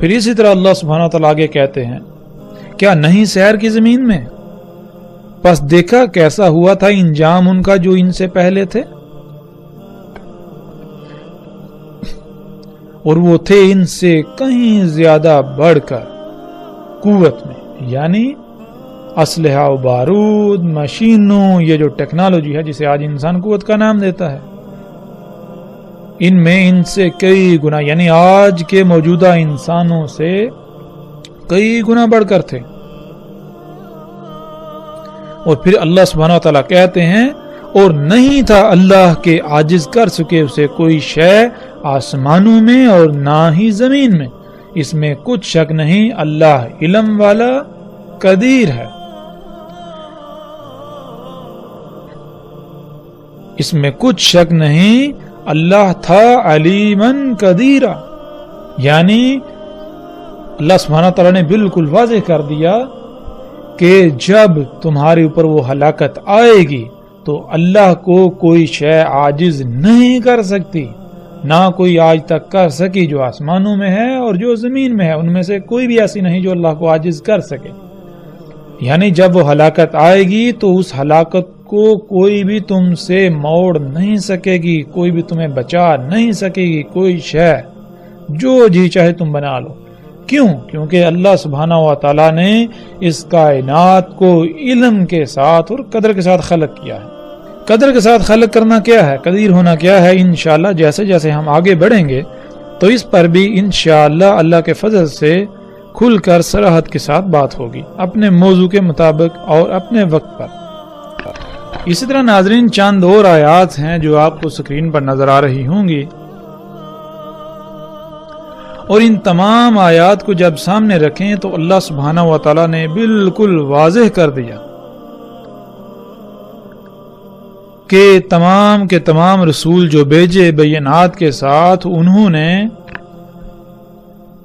پھر اسی طرح اللہ سبحانہ وتعالیٰ آگے کہتے ہیں کیا نہیں سیر کی زمین میں، پس دیکھا کیسا ہوا تھا انجام ان کا جو ان سے پہلے تھے، اور وہ تھے ان سے کہیں زیادہ بڑھ کر قوت میں، یعنی اسلحہ و بارود، مشینوں، یہ جو ٹیکنالوجی ہے جسے آج انسان قوت کا نام دیتا ہے، ان میں ان سے کئی گنا، یعنی آج کے موجودہ انسانوں سے کئی گنا بڑھ کر تھے۔ اور پھر اللہ سبحانہ وتعالیٰ کہتے ہیں اور نہیں تھا اللہ کے عاجز کر سکے اسے کوئی شے آسمانوں میں اور نہ ہی زمین میں، اس میں کچھ شک نہیں اللہ علم والا قدیر ہے، اس میں کچھ شک نہیں اللہ تھا علیمن قدیرہ، یعنی اللہ سبحانہ تعالیٰ نے بالکل واضح کر دیا کہ جب تمہارے اوپر وہ ہلاکت آئے گی تو اللہ کو کوئی شے عاجز نہیں کر سکتی، نہ کوئی آج تک کر سکی جو آسمانوں میں ہے اور جو زمین میں ہے، ان میں سے کوئی بھی ایسی نہیں جو اللہ کو عاجز کر سکے۔ یعنی جب وہ ہلاکت آئے گی تو اس ہلاکت کو کوئی بھی تم سے موڑ نہیں سکے گی، کوئی بھی تمہیں بچا نہیں سکے گی، کوئی شے جو جی چاہے تم بنا لو۔ کیوں؟ کیونکہ اللہ سبحانہ و تعالیٰ نے اس کائنات کو علم کے ساتھ اور قدر کے ساتھ خلق کیا ہے۔ قدر کے ساتھ خلق کرنا کیا ہے، قدیر ہونا کیا ہے، انشاءاللہ جیسے جیسے ہم آگے بڑھیں گے تو اس پر بھی انشاءاللہ اللہ کے فضل سے کھل کر صراحت کے ساتھ بات ہوگی اپنے موضوع کے مطابق اور اپنے وقت پر۔ اسی طرح ناظرین چند اور آیات ہیں جو آپ کو سکرین پر نظر آ رہی ہوں گی، اور ان تمام آیات کو جب سامنے رکھیں تو اللہ سبحانہ و تعالیٰ نے بالکل واضح کر دیا کہ تمام کے تمام رسول جو بھیجے بینات کے ساتھ، انہوں نے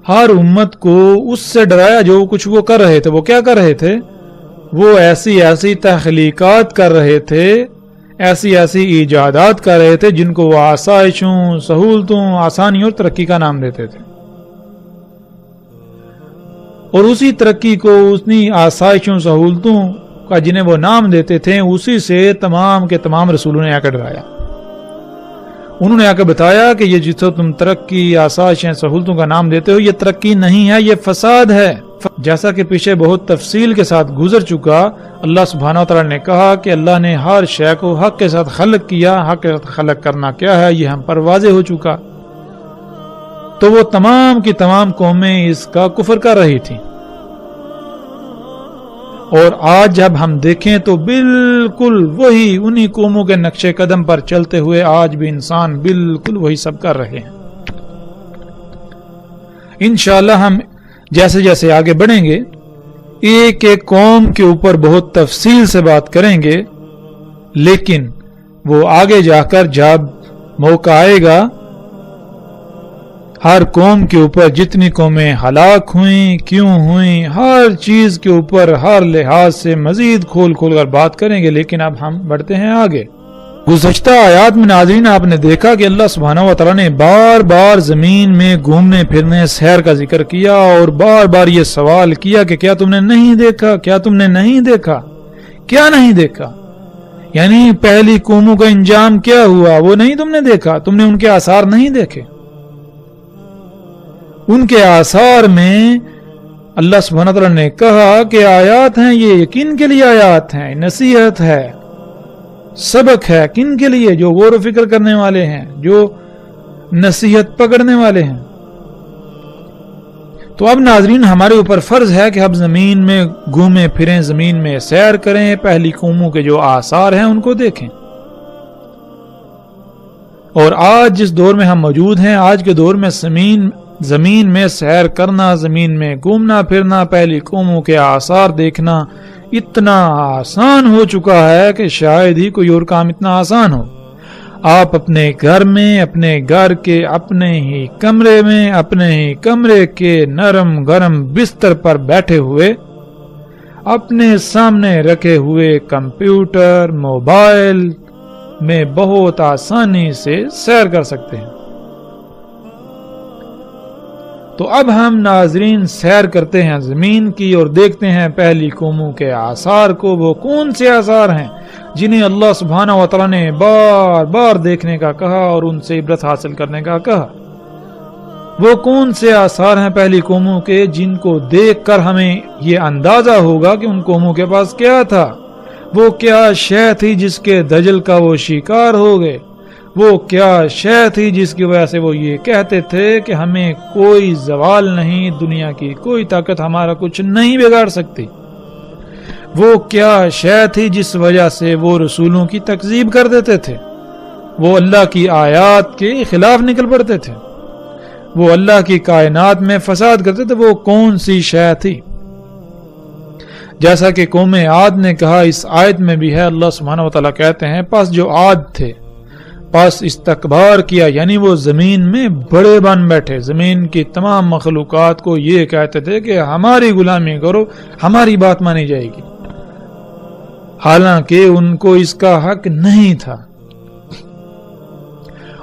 ہر امت کو اس سے ڈرایا جو کچھ وہ کر رہے تھے۔ وہ کیا کر رہے تھے؟ وہ ایسی تخلیقات کر رہے تھے، ایسی ایجادات کر رہے تھے جن کو وہ آسائشوں، سہولتوں، آسانی اور ترقی کا نام دیتے تھے، اور اسی ترقی کو، اتنی آسائشوں، سہولتوں کا جنہیں وہ نام دیتے تھے، اسی سے تمام کے تمام رسولوں نے آ کر ڈرایا۔ انہوں نے آ کر بتایا کہ یہ جسے تم ترقی، آسائشیں، سہولتوں کا نام دیتے ہو، یہ ترقی نہیں ہے، یہ فساد ہے۔ جیسا کہ پیچھے بہت تفصیل کے ساتھ گزر چکا، اللہ سبحانہ وتعالی نے کہا کہ اللہ نے ہر شے کو حق کے ساتھ خلق کیا، حق کے ساتھ خلق کرنا کیا ہے یہ ہم پر واضح ہو چکا۔ تو وہ تمام کی تمام قومیں اس کا کفر کر رہی تھیں، اور آج جب ہم دیکھیں تو بالکل وہی انہی قوموں کے نقش قدم پر چلتے ہوئے آج بھی انسان بالکل وہی سب کر رہے ہیں۔ انشاءاللہ ہم جیسے جیسے آگے بڑھیں گے ایک ایک قوم کے اوپر بہت تفصیل سے بات کریں گے، لیکن وہ آگے جا کر جب موقع آئے گا ہر قوم کے اوپر جتنی قومیں ہلاک ہوئیں، کیوں ہوئیں، ہر چیز کے اوپر ہر لحاظ سے مزید کھول کھول کر بات کریں گے۔ لیکن اب ہم بڑھتے ہیں آگے۔ گزشتہ آیات میں ناظرین آپ نے دیکھا کہ اللہ سبحانہ و تعالیٰ نے بار بار زمین میں گھومنے پھرنے، سیر کا ذکر کیا، اور بار بار یہ سوال کیا کہ کیا تم نے نہیں دیکھا، کیا تم نے نہیں دیکھا، کیا نہیں دیکھا؟ یعنی پہلی قوموں کا انجام کیا ہوا وہ نہیں تم نے دیکھا، تم نے ان کے آثار نہیں دیکھے۔ ان کے آثار میں اللہ سبحانہ تعالیٰ نے کہا کہ آیات ہیں، یہ کن کے لیے آیات ہیں، نصیحت ہے، سبق ہے، کن کے لیے؟ جو غور و فکر کرنے والے ہیں، جو نصیحت پکڑنے والے ہیں۔ تو اب ناظرین ہمارے اوپر فرض ہے کہ اب زمین میں گھومیں پھریں، زمین میں سیر کریں، پہلی قوموں کے جو آثار ہیں ان کو دیکھیں۔ اور آج جس دور میں ہم موجود ہیں، آج کے دور میں زمین میں سیر کرنا، زمین میں گھومنا پھرنا، پہلی قوموں کے آثار دیکھنا اتنا آسان ہو چکا ہے کہ شاید ہی کوئی اور کام اتنا آسان ہو۔ آپ اپنے گھر میں، اپنے گھر کے اپنے ہی کمرے میں، اپنے ہی کمرے کے نرم گرم بستر پر بیٹھے ہوئے، اپنے سامنے رکھے ہوئے کمپیوٹر، موبائل میں بہت آسانی سے سیر کر سکتے ہیں۔ تو اب ہم ناظرین سیر کرتے ہیں زمین کی اور دیکھتے ہیں پہلی قوموں کے آثار کو. وہ کون سے آثار ہیں جنہیں اللہ سبحانہ و تعالیٰ نے بار بار دیکھنے کا کہا اور ان سے عبرت حاصل کرنے کا کہا؟ وہ کون سے آثار ہیں پہلی قوموں کے جن کو دیکھ کر ہمیں یہ اندازہ ہوگا کہ ان قوموں کے پاس کیا تھا؟ وہ کیا شے تھی جس کے دجل کا وہ شکار ہو گئے؟ وہ کیا شے تھی جس کی وجہ سے وہ یہ کہتے تھے کہ ہمیں کوئی زوال نہیں، دنیا کی کوئی طاقت ہمارا کچھ نہیں بگاڑ سکتی؟ وہ کیا شے تھی جس وجہ سے وہ رسولوں کی تکذیب کر دیتے تھے؟ وہ اللہ کی آیات کے خلاف نکل پڑتے تھے، وہ اللہ کی کائنات میں فساد کرتے تھے. وہ کون سی شے تھی؟ جیسا کہ قوم عاد نے کہا، اس آیت میں بھی ہے. اللہ سبحانہ و تعالیٰ کہتے ہیں پس جو عاد تھے پس استکبار کیا، یعنی وہ زمین میں بڑے بن بیٹھے، زمین کی تمام مخلوقات کو یہ کہتے تھے کہ ہماری غلامی کرو، ہماری بات مانی جائے گی، حالانکہ ان کو اس کا حق نہیں تھا.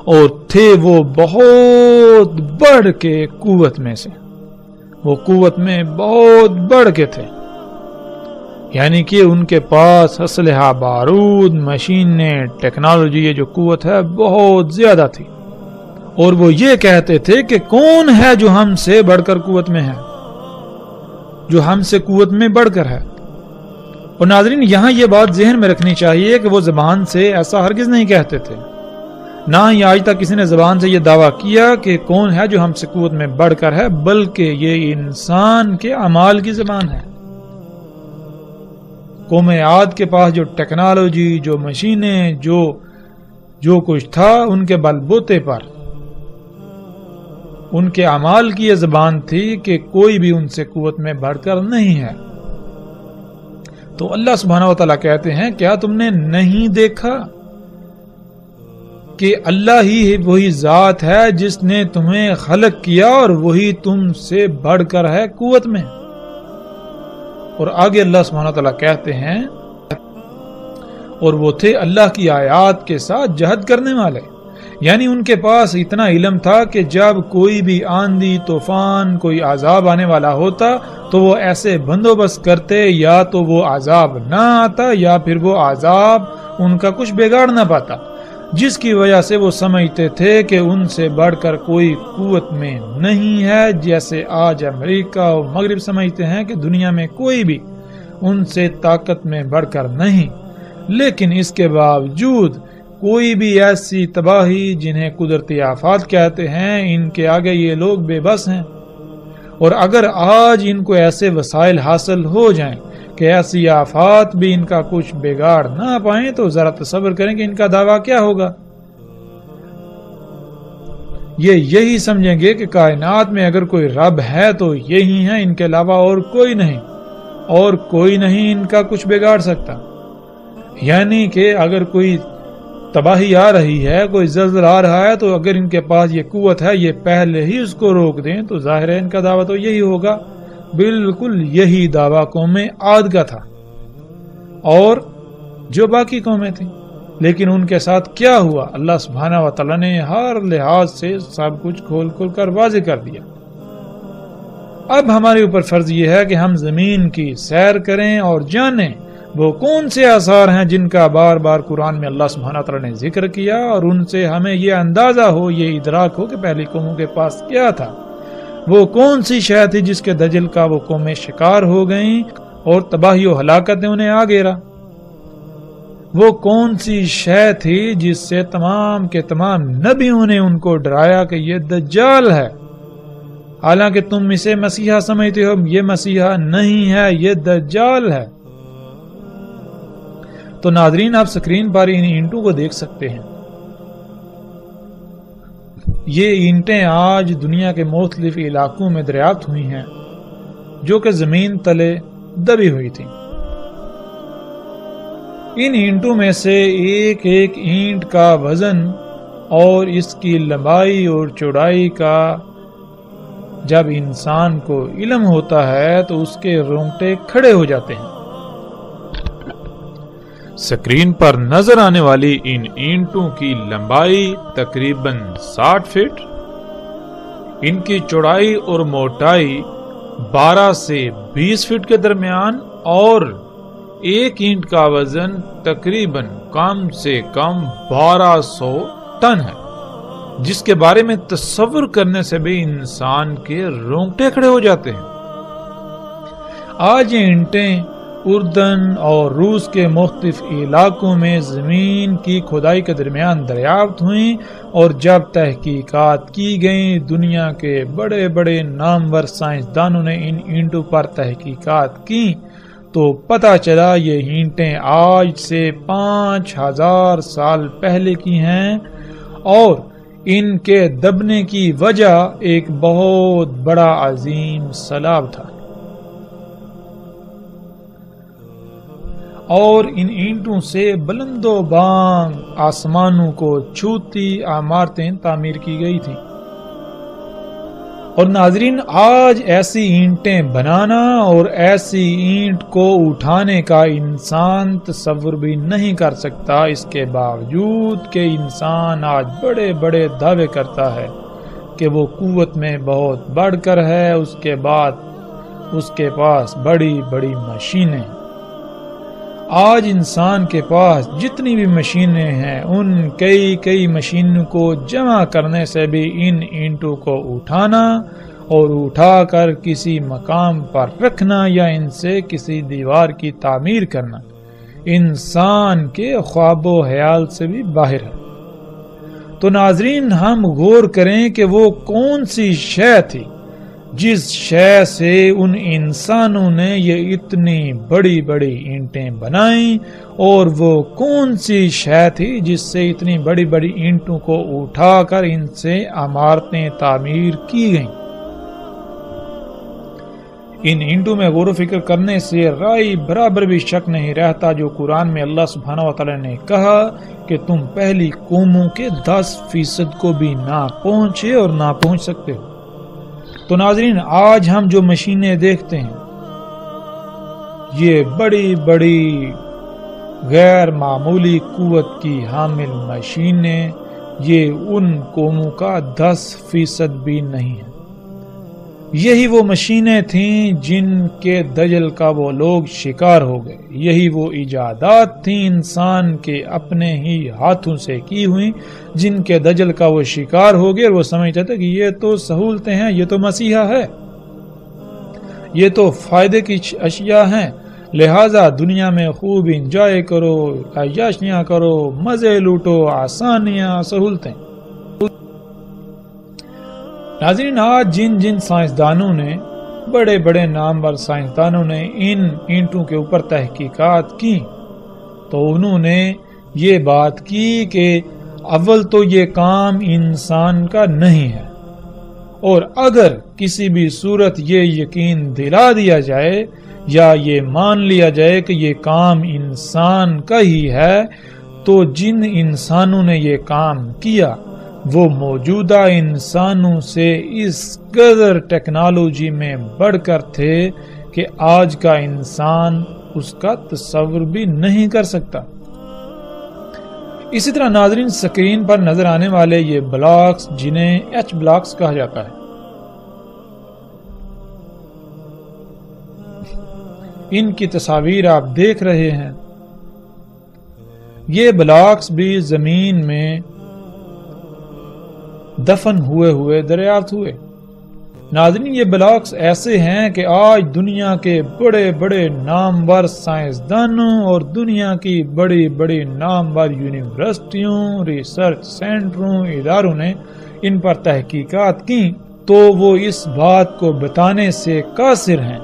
اور تھے وہ بہت بڑھ کے قوت میں سے، وہ قوت میں بہت بڑھ کے تھے، یعنی کہ ان کے پاس اسلحہ، بارود، مشینیں، ٹیکنالوجی، یہ جو قوت ہے بہت زیادہ تھی. اور وہ یہ کہتے تھے کہ کون ہے جو ہم سے بڑھ کر قوت میں ہے، جو ہم سے قوت میں بڑھ کر ہے. اور ناظرین یہاں یہ بات ذہن میں رکھنی چاہیے کہ وہ زبان سے ایسا ہرگز نہیں کہتے تھے، نہ ہی آج تک کسی نے زبان سے یہ دعویٰ کیا کہ کون ہے جو ہم سے قوت میں بڑھ کر ہے، بلکہ یہ انسان کے اعمال کی زبان ہے. قوم عاد کے پاس جو ٹیکنالوجی، جو مشینیں، جو کچھ تھا، ان کے بل بوتے پر ان کے اعمال کی یہ زبان تھی کہ کوئی بھی ان سے قوت میں بڑھ کر نہیں ہے. تو اللہ سبحانہ و تعالیٰ کہتے ہیں کیا تم نے نہیں دیکھا کہ اللہ ہی وہی ذات ہے جس نے تمہیں خلق کیا اور وہی تم سے بڑھ کر ہے قوت میں. اور آگے اللہ سبحانہ تعالیٰ کہتے ہیں اور وہ تھے اللہ کی آیات کے ساتھ جہد کرنے والے، یعنی ان کے پاس اتنا علم تھا کہ جب کوئی بھی آندھی، طوفان، کوئی عذاب آنے والا ہوتا تو وہ ایسے بندوبست کرتے یا تو وہ عذاب نہ آتا یا پھر وہ عذاب ان کا کچھ بگاڑ نہ پاتا، جس کی وجہ سے وہ سمجھتے تھے کہ ان سے بڑھ کر کوئی قوت میں نہیں ہے. جیسے آج امریکہ اور مغرب سمجھتے ہیں کہ دنیا میں کوئی بھی ان سے طاقت میں بڑھ کر نہیں، لیکن اس کے باوجود کوئی بھی ایسی تباہی جنہیں قدرتی آفات کہتے ہیں، ان کے آگے یہ لوگ بے بس ہیں. اور اگر آج ان کو ایسے وسائل حاصل ہو جائیں کہ ایسی آفات بھی ان کا کچھ بگاڑ نہ پائیں تو ذرا تصور کریں کہ ان کا دعویٰ کیا ہوگا. یہ یہی سمجھیں گے کہ کائنات میں اگر کوئی رب ہے تو یہی ہے، ان کے علاوہ اور کوئی نہیں، اور کوئی نہیں ان کا کچھ بگاڑ سکتا. یعنی کہ اگر کوئی تباہی آ رہی ہے، کوئی زلزلہ آ رہا ہے، تو اگر ان کے پاس یہ قوت ہے یہ پہلے ہی اس کو روک دیں تو ظاہر ہے ان کا دعویٰ تو یہی ہوگا. بالکل یہی دعویٰ قوم عاد کا تھا اور جو باقی قومیں تھیں. لیکن ان کے ساتھ کیا ہوا؟ اللہ سبحانہ و تعالیٰ نے ہر لحاظ سے سب کچھ کھول کھول کر واضح کر دیا. اب ہمارے اوپر فرض یہ ہے کہ ہم زمین کی سیر کریں اور جانیں وہ کون سے آثار ہیں جن کا بار بار قرآن میں اللہ سبحانہ تعالیٰ نے ذکر کیا، اور ان سے ہمیں یہ اندازہ ہو، یہ ادراک ہو کہ پہلی قوموں کے پاس کیا تھا. وہ کون سی شے تھی جس کے دجل کا وہ قومیں شکار ہو گئیں اور تباہی و ہلاکت نے انہیں آ گھیرا. وہ کون سی شے تھی جس سے تمام کے تمام نبیوں نے ان کو ڈرایا کہ یہ دجال ہے، حالانکہ تم اسے مسیحا سمجھتے ہو، یہ مسیحا نہیں ہے، یہ دجال ہے. تو ناظرین آپ سکرین پر ان اینٹوں کو دیکھ سکتے ہیں. یہ اینٹیں آج دنیا کے مختلف علاقوں میں دریافت ہوئی ہیں جو کہ زمین تلے دبی ہوئی تھی. ان اینٹوں میں سے ایک ایک اینٹ کا وزن اور اس کی لمبائی اور چوڑائی کا جب انسان کو علم ہوتا ہے تو اس کے رونگٹے کھڑے ہو جاتے ہیں. سکرین پر نظر آنے والی ان اینٹوں کی لمبائی تقریباً 60 فٹ، ان کی چوڑائی اور موٹائی 12 سے 20 فٹ کے درمیان اور ایک اینٹ کا وزن تقریباً کم سے کم 1200 ٹن ہے، جس کے بارے میں تصور کرنے سے بھی انسان کے رونگٹے کھڑے ہو جاتے ہیں۔ آج یہ اینٹیں اردن اور روس کے مختلف علاقوں میں زمین کی کھدائی کے درمیان دریافت ہوئیں، اور جب تحقیقات کی گئیں دنیا کے بڑے بڑے نامور سائنسدانوں نے ان اینٹوں پر تحقیقات کی تو پتہ چلا یہ اینٹیں آج سے 5000 سال پہلے کی ہیں، اور ان کے دبنے کی وجہ ایک بہت بڑا عظیم سیلاب تھا، اور ان اینٹوں سے بلند و بانگ آسمانوں کو چھوتی عمارتیں تعمیر کی گئی تھیں۔ اور ناظرین، آج ایسی اینٹیں بنانا اور ایسی اینٹ کو اٹھانے کا انسان تصور بھی نہیں کر سکتا، اس کے باوجود کہ انسان آج بڑے بڑے دعوے کرتا ہے کہ وہ قوت میں بہت بڑھ کر ہے، اس کے بعد اس کے پاس بڑی بڑی مشینیں۔ آج انسان کے پاس جتنی بھی مشینیں ہیں ان کئی مشینوں کو جمع کرنے سے بھی ان اینٹوں کو اٹھانا اور اٹھا کر کسی مقام پر رکھنا یا ان سے کسی دیوار کی تعمیر کرنا انسان کے خواب و خیال سے بھی باہر ہے۔ تو ناظرین، ہم غور کریں کہ وہ کون سی شے تھی جس شے سے ان انسانوں نے یہ اتنی بڑی بڑی اینٹیں بنائیں، اور وہ کون سی شے تھی جس سے اتنی بڑی بڑی اینٹوں کو اٹھا کر ان سے عمارتیں تعمیر کی گئیں۔ ان اینٹوں میں غور و فکر کرنے سے رائی برابر بھی شک نہیں رہتا جو قرآن میں اللہ سبحانہ وتعالی نے کہا کہ تم پہلی قوموں کے 10% کو بھی نہ پہنچے اور نہ پہنچ سکتے ہو۔ تو ناظرین، آج ہم جو مشینیں دیکھتے ہیں یہ بڑی بڑی غیر معمولی قوت کی حامل مشینیں، یہ ان قوموں کا 10% بھی نہیں ہے۔ یہی وہ مشینیں تھیں جن کے دجل کا وہ لوگ شکار ہو گئے، یہی وہ ایجادات تھیں انسان کے اپنے ہی ہاتھوں سے کی ہوئی جن کے دجل کا وہ شکار ہو گئے، اور وہ سمجھتے تھے کہ یہ تو سہولتیں ہیں، یہ تو مسیحا ہے، یہ تو فائدے کی اشیاء ہیں، لہذا دنیا میں خوب انجوائے کرو، عیاشیاں کرو، مزے لوٹو، آسانیاں، سہولتیں۔ ناظرین، آج جن سائنسدانوں نے، بڑے بڑے نامور سائنسدانوں نے ان اینٹوں کے اوپر تحقیقات کی تو انہوں نے یہ بات کی کہ اول تو یہ کام انسان کا نہیں ہے، اور اگر کسی بھی صورت یہ یقین دلا دیا جائے یا یہ مان لیا جائے کہ یہ کام انسان کا ہی ہے تو جن انسانوں نے یہ کام کیا وہ موجودہ انسانوں سے اس قدر ٹیکنالوجی میں بڑھ کر تھے کہ آج کا انسان اس کا تصور بھی نہیں کر سکتا۔ اسی طرح ناظرین، سکرین پر نظر آنے والے یہ بلاکس جنہیں ایچ بلاکس کہا جاتا ہے، ان کی تصاویر آپ دیکھ رہے ہیں۔ یہ بلاکس بھی زمین میں دفن ہوئے دریافت ہوئے۔ ناظرین، یہ بلاکس ایسے ہیں کہ آج دنیا کے بڑے بڑے نامور سائنسدانوں اور دنیا کی بڑی بڑی نامور یونیورسٹیوں، ریسرچ سینٹروں، اداروں نے ان پر تحقیقات کی تو وہ اس بات کو بتانے سے قاصر ہیں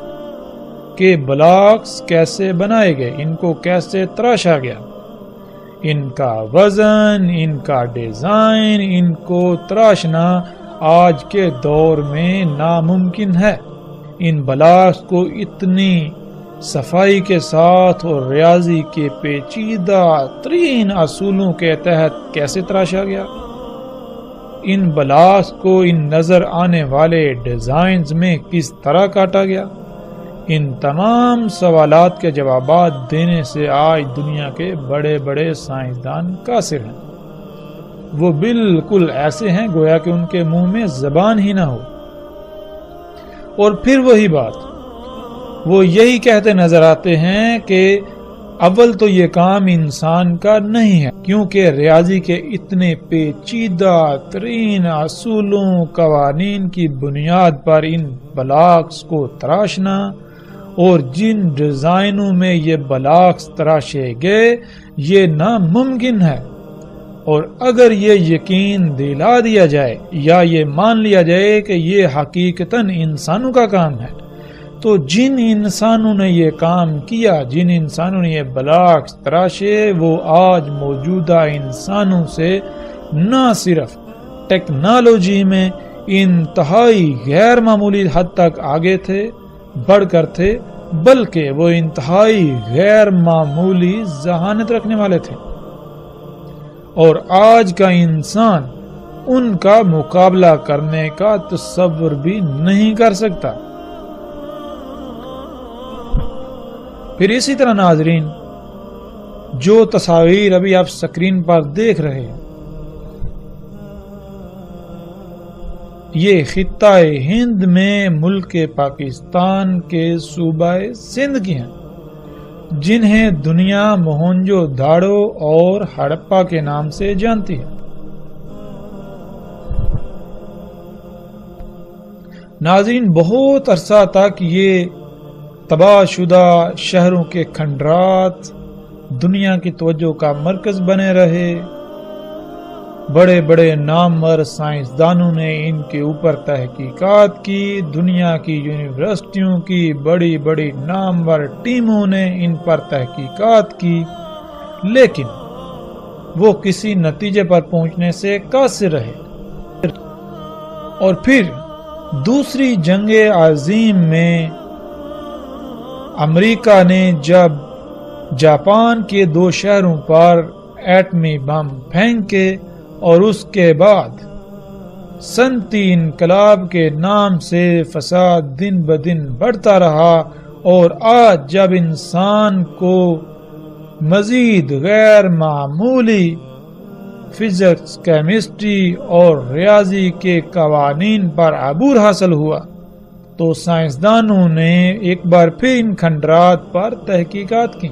کہ بلاکس کیسے بنائے گئے، ان کو کیسے تراشا گیا، ان کا وزن، ان کا ڈیزائن، ان کو تراشنا آج کے دور میں ناممکن ہے۔ ان بلاکس کو اتنی صفائی کے ساتھ اور ریاضی کے پیچیدہ ترین اصولوں کے تحت کیسے تراشا گیا، ان بلاکس کو ان نظر آنے والے ڈیزائنز میں کس طرح کاٹا گیا، ان تمام سوالات کے جوابات دینے سے آج دنیا کے بڑے بڑے سائنسدان قاصر ہیں۔ وہ بالکل ایسے ہیں گویا کہ ان کے منہ میں زبان ہی نہ ہو۔ اور پھر وہی بات وہ یہی کہتے نظر آتے ہیں کہ اول تو یہ کام انسان کا نہیں ہے، کیونکہ ریاضی کے اتنے پیچیدہ ترین اصولوں قوانین کی بنیاد پر ان بلاکس کو تراشنا اور جن ڈیزائنوں میں یہ بلاکس تراشے گئے یہ ناممکن ہے۔ اور اگر یہ یقین دلا دیا جائے یا یہ مان لیا جائے کہ یہ حقیقتاً انسانوں کا کام ہے، تو جن انسانوں نے یہ کام کیا، جن انسانوں نے یہ بلاکس تراشے، وہ آج موجودہ انسانوں سے نہ صرف ٹیکنالوجی میں انتہائی غیر معمولی حد تک آگے تھے، بڑھ کر تھے، بلکہ وہ انتہائی غیر معمولی ذہانت رکھنے والے تھے، اور آج کا انسان ان کا مقابلہ کرنے کا تصور بھی نہیں کر سکتا۔ پھر اسی طرح ناظرین، جو تصاویر ابھی آپ سکرین پر دیکھ رہے ہیں، یہ خطہ ہند میں ملک پاکستان کے صوبہ سندھ کی ہیں، جنہیں دنیا موہنجو داڑو اور ہڑپا کے نام سے جانتی ہے۔ ناظرین، بہت عرصہ تک یہ تباہ شدہ شہروں کے کھنڈرات دنیا کی توجہ کا مرکز بنے رہے۔ بڑے بڑے نامور سائنسدانوں نے ان کے اوپر تحقیقات کی، دنیا کی یونیورسٹیوں کی بڑی بڑی نامور ٹیموں نے ان پر تحقیقات کی، لیکن وہ کسی نتیجے پر پہنچنے سے قاصر رہے۔ اور پھر دوسری جنگ عظیم میں امریکہ نے جب جاپان کے 2 شہروں پر ایٹمی بم پھینکے اور اس کے بعد صنعتی انقلاب کے نام سے فساد دن بدن بڑھتا رہا، اور آج جب انسان کو مزید غیر معمولی فزکس، کیمسٹری اور ریاضی کے قوانین پر عبور حاصل ہوا، تو سائنسدانوں نے ایک بار پھر ان کھنڈرات پر تحقیقات کی۔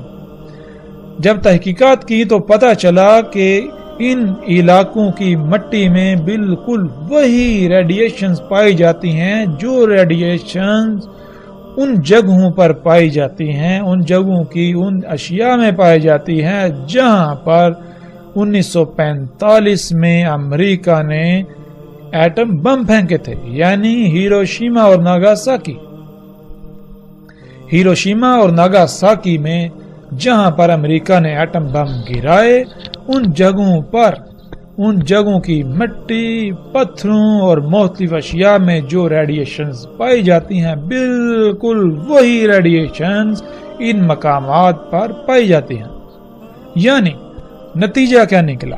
جب تحقیقات کی تو پتہ چلا کہ ان علاقوں کی مٹی میں بالکل وہی ریڈیشنز پائی جاتی ہیں جو ریڈیشنز ان جگہوں پر پائی جاتی ہیں، ان جگہوں کی ان اشیاء میں پائی جاتی ہیں جہاں پر 1945 میں امریکہ نے ایٹم بم پھینکے تھے، یعنی ہیروشیما اور ناگاساکی۔ ہیروشیما اور ناگاساکی میں جہاں پر امریکہ نے ایٹم بم گرائے، ان جگہوں کی مٹی، پتھروں اور مختلف اشیاء میں جو ریڈیشنز پائی جاتی ہیں، بالکل وہی ریڈیشنز ان مقامات پر پائی جاتی ہیں۔ یعنی نتیجہ کیا نکلا؟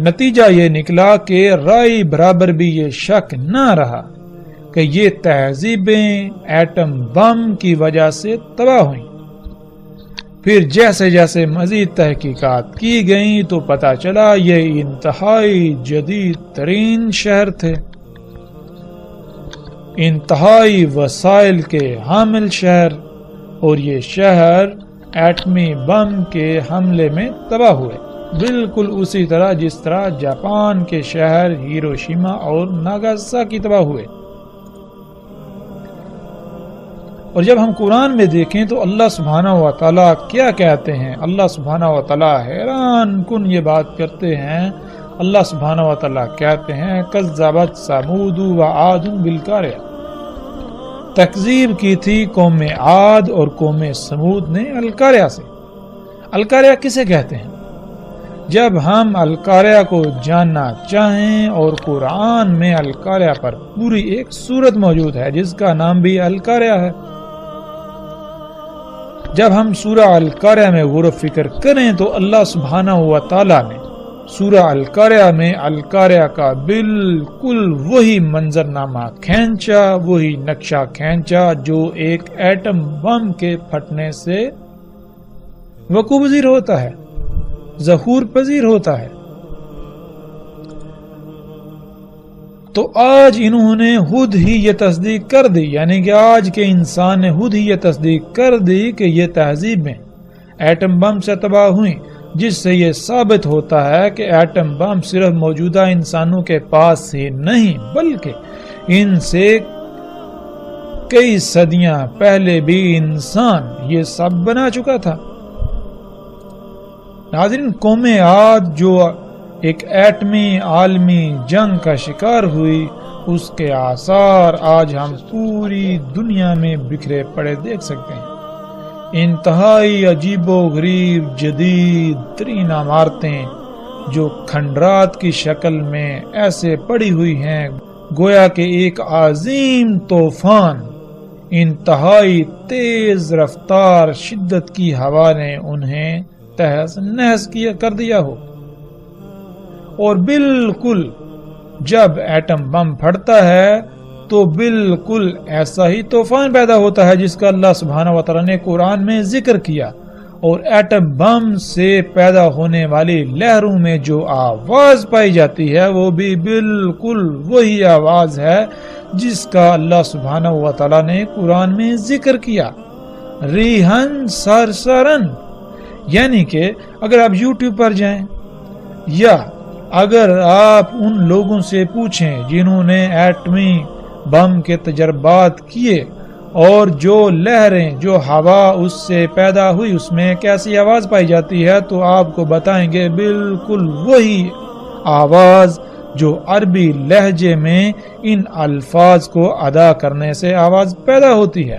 نتیجہ یہ نکلا کہ رائے برابر بھی یہ شک نہ رہا کہ یہ تہذیبیں ایٹم بم کی وجہ سے تباہ ہوئیں۔ پھر جیسے جیسے مزید تحقیقات کی گئیں تو پتہ چلا یہ انتہائی جدید ترین شہر تھے، انتہائی وسائل کے حامل شہر، اور یہ شہر ایٹمی بم کے حملے میں تباہ ہوئے، بالکل اسی طرح جس طرح جاپان کے شہر ہیروشیما اور ناگاساکی تباہ ہوئے۔ اور جب ہم قرآن میں دیکھیں تو اللہ سبحانہ و تعالیٰ کیا کہتے ہیں؟ اللہ سبحانہ و تعالیٰ حیران کن یہ بات کرتے ہیں۔ اللہ سبحانہ و تعالیٰ کہتے ہیں کذبت ثمود و عاد بالقاریہ، تکذیب کی تھی قوم عاد اور قوم ثمود نے القاریہ سے۔ القاریہ کسے کہتے ہیں؟ جب ہم القاریہ کو جاننا چاہیں، اور قرآن میں القاریہ پر پوری ایک سورت موجود ہے جس کا نام بھی القاریہ ہے، جب ہم سورہ القاریہ میں غور و فکر کریں تو اللہ سبحانہ و تعالیٰ نے سورہ القاریہ میں القاریہ کا بالکل وہی منظرنامہ کھینچا، وہی نقشہ کھینچا جو ایک ایٹم بم کے پھٹنے سے وقوع پذیر ہوتا ہے، ظہور پذیر ہوتا ہے۔ تو آج انہوں نے خود ہی یہ تصدیق کر دی، یعنی کہ آج کے انسان نے خود ہی یہ تصدیق کر دی کہ یہ تہذیبیں ایٹم بم سے تباہ ہوئیں، جس سے یہ ثابت ہوتا ہے کہ ایٹم بم صرف موجودہ انسانوں کے پاس ہی نہیں بلکہ ان سے کئی صدیاں پہلے بھی انسان یہ سب بنا چکا تھا۔ ناظرین، قوم عاد جو ایک ایٹمی عالمی جنگ کا شکار ہوئی، اس کے آثار آج ہم پوری دنیا میں بکھرے پڑے دیکھ سکتے ہیں۔ انتہائی عجیب و غریب جدید ترین عمارتیں جو کھنڈرات کی شکل میں ایسے پڑی ہوئی ہیں گویا کہ ایک عظیم طوفان انتہائی تیز رفتار شدت کی ہوا نے انہیں تہس نہس کر دیا ہو، اور بالکل جب ایٹم بم پھٹتا ہے تو بالکل ایسا ہی طوفان پیدا ہوتا ہے جس کا اللہ سبحانہ و تعالی نے قرآن میں ذکر کیا، اور ایٹم بم سے پیدا ہونے والی لہروں میں جو آواز پائی جاتی ہے وہ بھی بالکل وہی آواز ہے جس کا اللہ سبحانہ و تعالی نے قرآن میں ذکر کیا، ریحن سرسرن۔ یعنی کہ اگر آپ یوٹیوب پر جائیں یا اگر آپ ان لوگوں سے پوچھیں جنہوں نے ایٹمی بم کے تجربات کیے اور جو لہریں جو ہوا اس سے پیدا ہوئی اس میں کیسی آواز پائی جاتی ہے، تو آپ کو بتائیں گے بالکل وہی آواز جو عربی لہجے میں ان الفاظ کو ادا کرنے سے آواز پیدا ہوتی ہے۔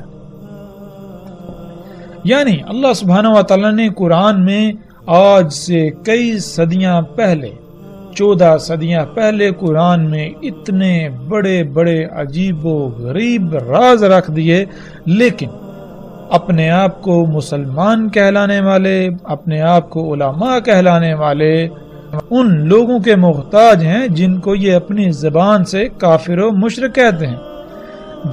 یعنی اللہ سبحانہ و تعالی نے قرآن میں آج سے کئی صدیاں پہلے 14 صدیاں پہلے قرآن میں اتنے بڑے بڑے عجیب و غریب راز رکھ دیے، لیکن اپنے آپ کو مسلمان کہلانے والے، اپنے آپ کو علماء کہلانے والے ان لوگوں کے محتاج ہیں جن کو یہ اپنی زبان سے کافر و مشرک کہتے ہیں۔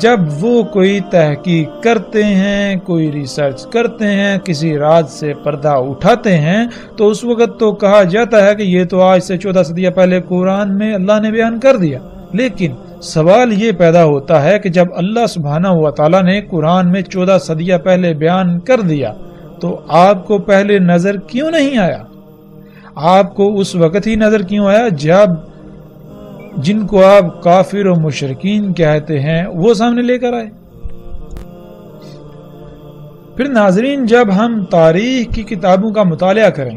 جب وہ کوئی تحقیق کرتے ہیں، کوئی ریسرچ کرتے ہیں، کسی راز سے پردہ اٹھاتے ہیں، تو اس وقت تو کہا جاتا ہے کہ یہ تو آج سے 14 صدیاں پہلے قرآن میں اللہ نے بیان کر دیا۔ لیکن سوال یہ پیدا ہوتا ہے کہ جب اللہ سبحانہ و تعالی نے قرآن میں 14 صدیاں پہلے بیان کر دیا تو آپ کو پہلے نظر کیوں نہیں آیا؟ آپ کو اس وقت ہی نظر کیوں آیا جب جن کو آپ کافر و مشرکین کہتے ہیں وہ سامنے لے کر آئے؟ پھر ناظرین، جب ہم تاریخ کی کتابوں کا مطالعہ کریں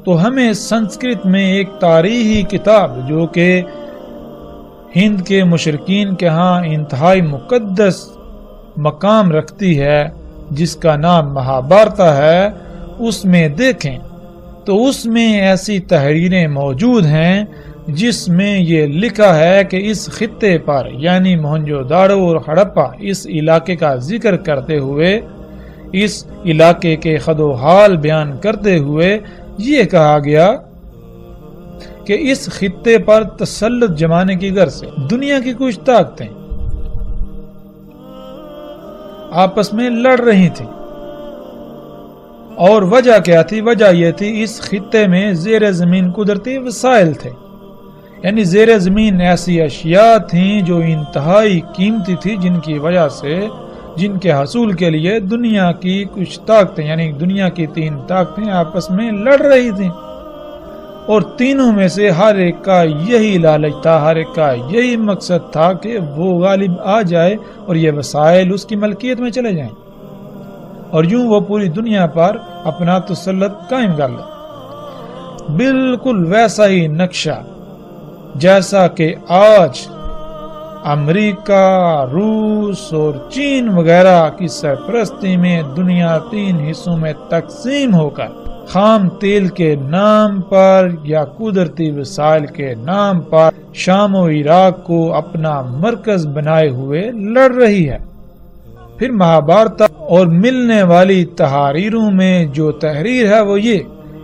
تو ہمیں سنسکرت میں ایک تاریخی کتاب جو کہ ہند کے مشرکین کے ہاں انتہائی مقدس مقام رکھتی ہے، جس کا نام مہابھارتا ہے، اس میں دیکھیں تو اس میں ایسی تحریریں موجود ہیں جس میں یہ لکھا ہے کہ اس خطے پر یعنی موہنجو داڑو اور ہڑپا اس علاقے کا ذکر کرتے ہوئے، اس علاقے کے خد و حال بیان کرتے ہوئے یہ کہا گیا کہ اس خطے پر تسلط جمانے کی غرض سے دنیا کی کچھ طاقتیں آپس میں لڑ رہی تھیں، اور وجہ کیا تھی؟ وجہ یہ تھی اس خطے میں زیر زمین قدرتی وسائل تھے، یعنی زیر زمین ایسی اشیاء تھیں جو انتہائی قیمتی تھی، جن کی وجہ سے، جن کے حصول کے لیے دنیا کی کچھ طاقتیں یعنی دنیا کی 3 طاقتیں آپس میں لڑ رہی تھیں، اور تینوں میں سے ہر ایک کا یہی لالچ تھا، ہر ایک کا یہی مقصد تھا کہ وہ غالب آ جائے اور یہ وسائل اس کی ملکیت میں چلے جائیں، اور یوں وہ پوری دنیا پر اپنا تسلط قائم کر لے۔ بالکل ویسا ہی نقشہ جیسا کہ آج امریکہ، روس اور چین وغیرہ کی سرپرستی میں دنیا 3 حصوں میں تقسیم ہو کر خام تیل کے نام پر یا قدرتی وسائل کے نام پر شام و عراق کو اپنا مرکز بنائے ہوئے لڑ رہی ہے۔ پھر مہابھارت اور ملنے والی تحریروں میں جو تحریر ہے وہ یہ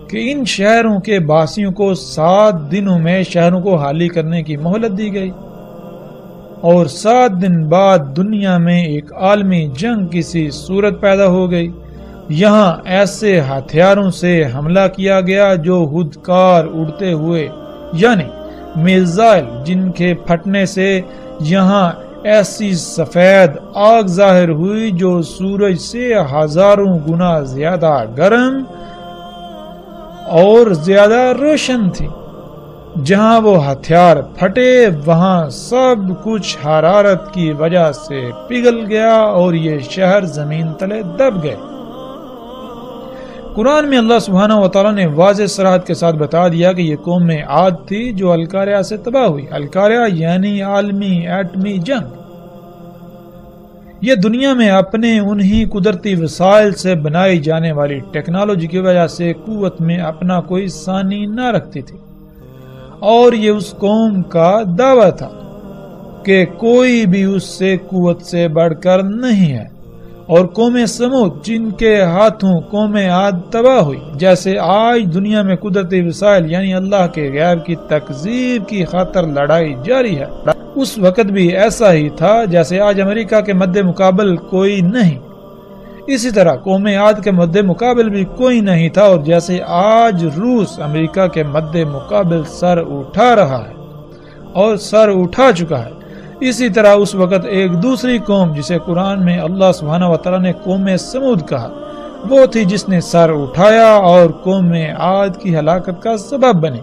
کہ ان شہروں کے باسیوں کو 7 دنوں میں شہروں کو خالی کرنے کی مہلت دی گئی، اور 7 دن بعد دنیا میں ایک عالمی جنگ کسی صورت پیدا ہو گئی۔ یہاں ایسے ہتھیاروں سے حملہ کیا گیا جو خودکار اڑتے ہوئے یعنی میزائل جن کے پھٹنے سے یہاں ایسی سفید آگ ظاہر ہوئی جو سورج سے ہزاروں گنا زیادہ گرم اور زیادہ روشن تھی۔ جہاں وہ ہتھیار پھٹے وہاں سب کچھ حرارت کی وجہ سے پگھل گیا اور یہ شہر زمین تلے دب گئے۔ قرآن میں اللہ سبحانہ وتعالی نے واضح صراحت کے ساتھ بتا دیا کہ یہ قوم عاد تھی جو القاریہ سے تباہ ہوئی۔ القاریہ یعنی عالمی ایٹمی جنگ۔ یہ دنیا میں اپنے انہی قدرتی وسائل سے بنائی جانے والی ٹیکنالوجی کی وجہ سے قوت میں اپنا کوئی ثانی نہ رکھتی تھی، اور یہ اس قوم کا دعویٰ تھا کہ کوئی بھی اس سے قوت سے بڑھ کر نہیں ہے۔ اور قوم سمود جن کے ہاتھوں قوم عاد تباہ ہوئی، جیسے آج دنیا میں قدرتی وسائل یعنی اللہ کے غیر کی تکذیب کی خاطر لڑائی جاری ہے، اس وقت بھی ایسا ہی تھا جیسے آج امریکہ کے مد مقابل کوئی نہیں، اسی طرح قوم عاد کے مد مقابل بھی کوئی نہیں تھا، اور جیسے آج روس امریکہ کے مد مقابل سر اٹھا رہا ہے اور سر اٹھا چکا ہے، اسی طرح اس وقت ایک دوسری قوم جسے قرآن میں اللہ سبحانہ وتعالی نے قوم سمود کہا، وہ تھی جس نے سر اٹھایا اور قوم عاد کی ہلاکت کا سبب بنی۔